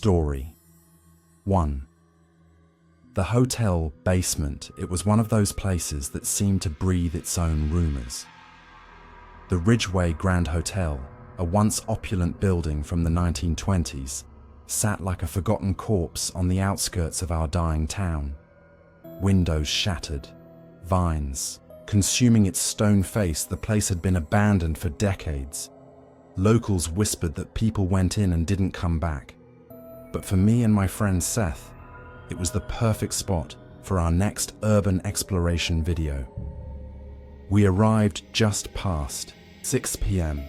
Story 1. The hotel basement. It was one of those places that seemed to breathe its own rumors. The Ridgeway Grand Hotel, a once opulent building from the 1920s, sat like a forgotten corpse on the outskirts of our dying town. Windows shattered, vines consuming its stone face. The place had been abandoned for decades. Locals whispered that people went in and didn't come back. But for me and my friend Seth, it was the perfect spot for our next urban exploration video. We arrived just past 6 p.m.,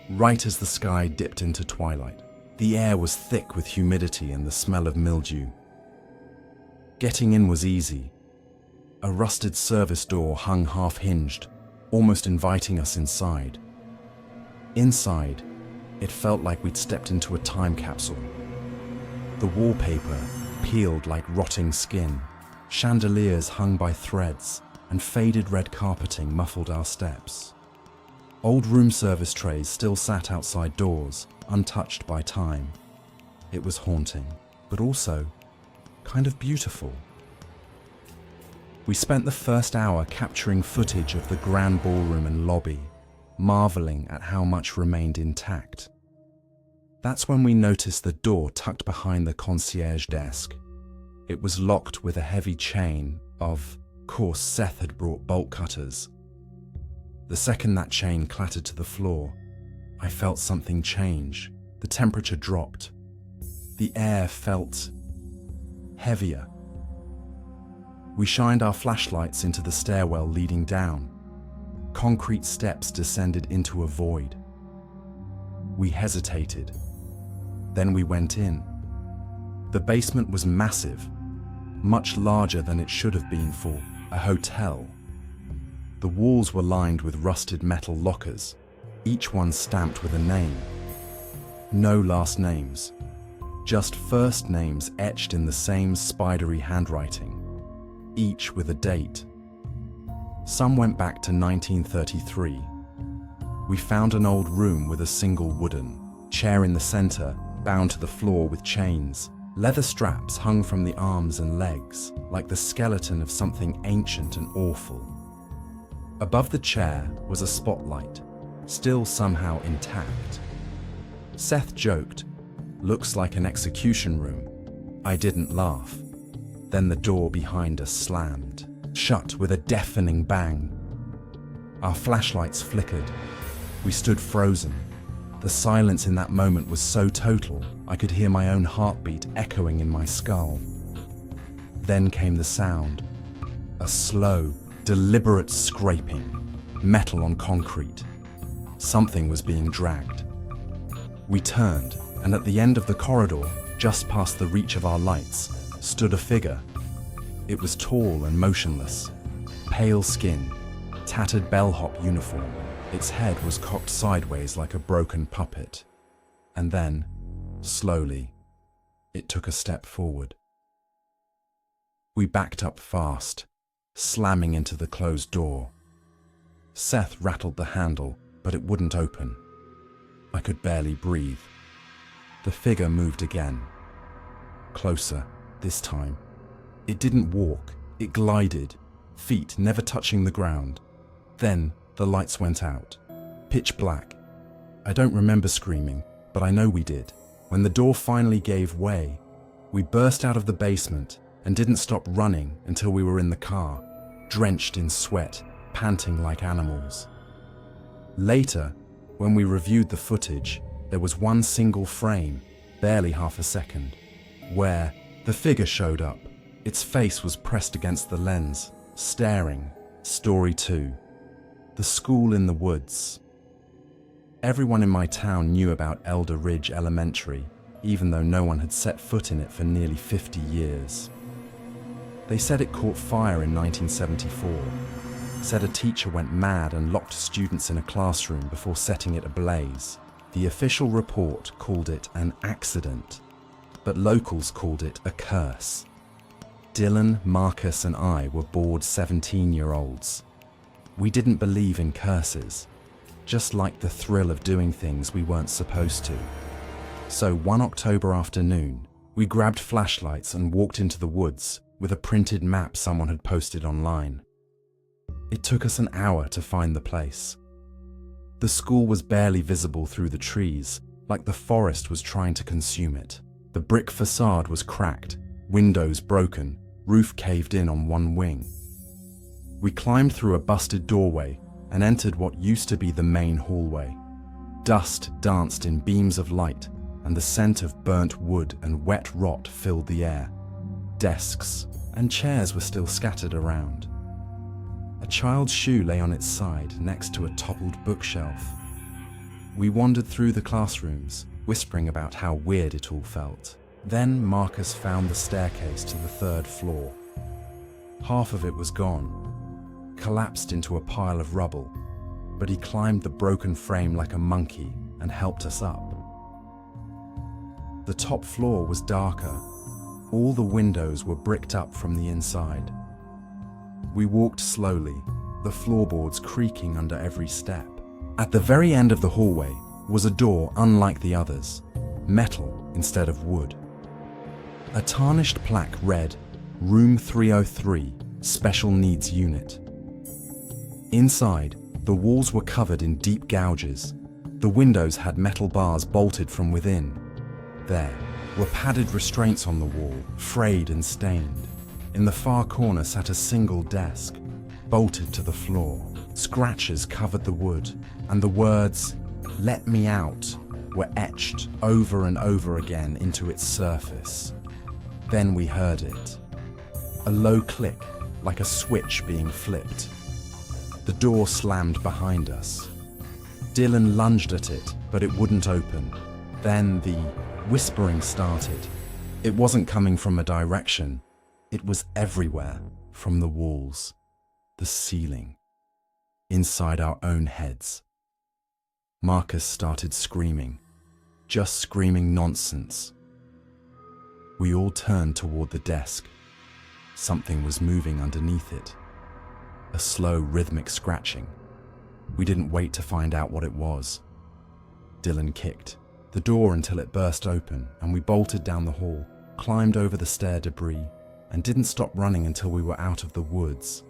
right as the sky dipped into twilight. The air was thick with humidity and the smell of mildew. Getting in was easy. A rusted service door hung half-hinged, almost inviting us inside. Inside, it felt like we'd stepped into a time capsule. The wallpaper peeled like rotting skin, chandeliers hung by threads, and faded red carpeting muffled our steps. Old room service trays still sat outside doors, untouched by time. It was haunting, but also kind of beautiful. We spent the first hour capturing footage of the grand ballroom and lobby, marveling at how much remained intact. That's when we noticed the door tucked behind the concierge desk. It was locked with a heavy chain. Of course, Seth had brought bolt cutters. The second that chain clattered to the floor, I felt something change. The temperature dropped. The air felt heavier. We shined our flashlights into the stairwell leading down. Concrete steps descended into a void. We hesitated. Then we went in. The basement was massive, much larger than it should have been for a hotel. The walls were lined with rusted metal lockers, each one stamped with a name. No last names, just first names etched in the same spidery handwriting, each with a date. Some went back to 1933. We found an old room with a single wooden chair in the center, bound to the floor with chains. Leather straps hung from the arms and legs, like the skeleton of something ancient and awful. Above the chair was a spotlight, still somehow intact. Seth joked, "Looks like an execution room." I didn't laugh. Then the door behind us slammed shut with a deafening bang. Our flashlights flickered. We stood frozen. The silence in that moment was so total, I could hear my own heartbeat echoing in my skull. Then came the sound. A slow, deliberate scraping, metal on concrete. Something was being dragged. We turned, and at the end of the corridor, just past the reach of our lights, stood a figure. It was tall and motionless, pale skin, tattered bellhop uniform. Its head was cocked sideways like a broken puppet. And then, slowly, it took a step forward. We backed up fast, slamming into the closed door. Seth rattled the handle, but it wouldn't open. I could barely breathe. The figure moved again. Closer, this time. It didn't walk, it glided, feet never touching the ground. Then, the lights went out. Pitch black. I don't remember screaming, but I know we did. When the door finally gave way, we burst out of the basement and didn't stop running until we were in the car, drenched in sweat, panting like animals. Later, when we reviewed the footage, there was one single frame, barely half a second, where the figure showed up. Its face was pressed against the lens, staring. Story 2. The school in the woods. Everyone in my town knew about Elder Ridge Elementary, even though no one had set foot in it for nearly 50 years. They said it caught fire in 1974, said a teacher went mad and locked students in a classroom before setting it ablaze. The official report called it an accident, but locals called it a curse. Dylan, Marcus, and I were bored 17-year-olds. We didn't believe in curses, just liked the thrill of doing things we weren't supposed to. So one October afternoon, We grabbed flashlights and walked into the woods with a printed map someone had posted online. It took us an hour to find the place. The school was barely visible through the trees, like the forest was trying to consume it. The brick facade was cracked, windows broken, roof caved in on one wing. We climbed through a busted doorway and entered what used to be the main hallway. Dust danced in beams of light, and the scent of burnt wood and wet rot filled the air. Desks and chairs were still scattered around. A child's shoe lay on its side next to a toppled bookshelf. We wandered through the classrooms, whispering about how weird it all felt. Then Marcus found the staircase to the 3rd floor. Half of it was gone, collapsed into a pile of rubble, but he climbed the broken frame like a monkey and helped us up. The top floor was darker. All the windows were bricked up from the inside. We walked slowly, the floorboards creaking under every step. At the very end of the hallway was a door unlike the others, metal instead of wood. A tarnished plaque read, "Room 303, Special Needs Unit." Inside, the walls were covered in deep gouges. The windows had metal bars bolted from within. There were padded restraints on the wall, frayed and stained. In the far corner sat a single desk, bolted to the floor. Scratches covered the wood, and the words, "Let me out," were etched over and over again into its surface. Then we heard it. A low click, like a switch being flipped. The door slammed behind us. Dylan lunged at it, but it wouldn't open. Then the whispering started. It wasn't coming from a direction. It was everywhere, from the walls, the ceiling, inside our own heads. Marcus started screaming, just screaming nonsense. We all turned toward the desk. Something was moving underneath it. A slow, rhythmic scratching. We didn't wait to find out what it was. Dylan kicked the door until it burst open, and we bolted down the hall, climbed over the stair debris, and didn't stop running until we were out of the woods.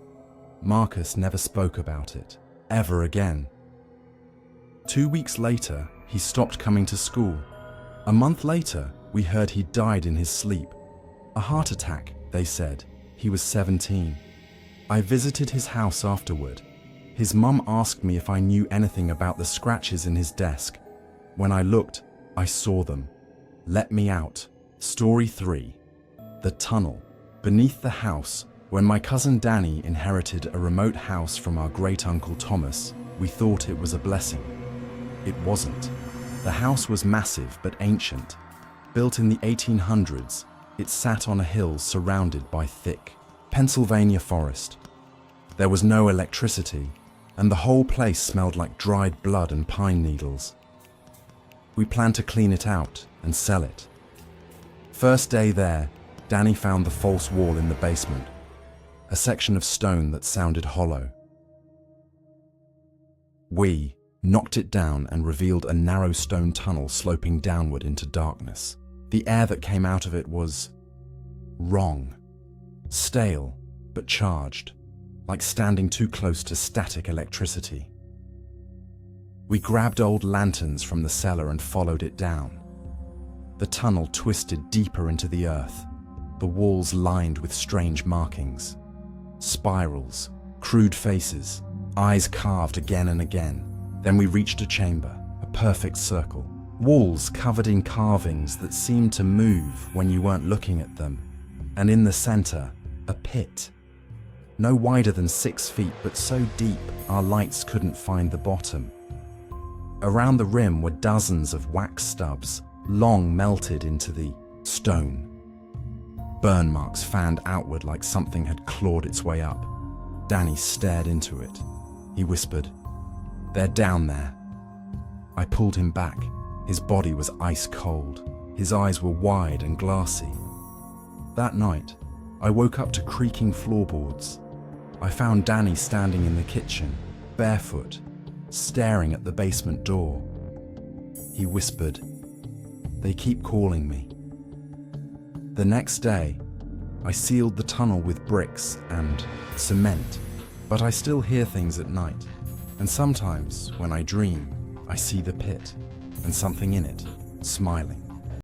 Marcus never spoke about it, ever again. 2 weeks later, he stopped coming to school. A month later, we heard he died in his sleep. A heart attack, they said. He was 17. I visited his house afterward. His mum asked me if I knew anything about the scratches in his desk. When I looked, I saw them. Let me out. Story 3. The tunnel. Beneath the house, when my cousin Danny inherited a remote house from our great-uncle Thomas, we thought it was a blessing. It wasn't. The house was massive but ancient. Built in the 1800s, it sat on a hill surrounded by thick Pennsylvania forest. There was no electricity, and the whole place smelled like dried blood and pine needles. We planned to clean it out and sell it. First day there, Danny found the false wall in the basement, a section of stone that sounded hollow. We knocked it down and revealed a narrow stone tunnel sloping downward into darkness. The air that came out of it was wrong, stale but charged, like standing too close to static electricity. We grabbed old lanterns from the cellar and followed it down. The tunnel twisted deeper into the earth, the walls lined with strange markings, spirals, crude faces, eyes carved again and again. Then we reached a chamber, a perfect circle, walls covered in carvings that seemed to move when you weren't looking at them, and in the center, a pit. No wider than 6 feet, but so deep our lights couldn't find the bottom. Around the rim were dozens of wax stubs, long melted into the stone. Burn marks fanned outward like something had clawed its way up. Danny stared into it. He whispered, "They're down there." I pulled him back. His body was ice cold. His eyes were wide and glassy. That night, I woke up to creaking floorboards. I found Danny standing in the kitchen, barefoot, staring at the basement door. He whispered, "They keep calling me." The next day, I sealed the tunnel with bricks and cement, but I still hear things at night. And sometimes, when I dream, I see the pit and something in it, smiling.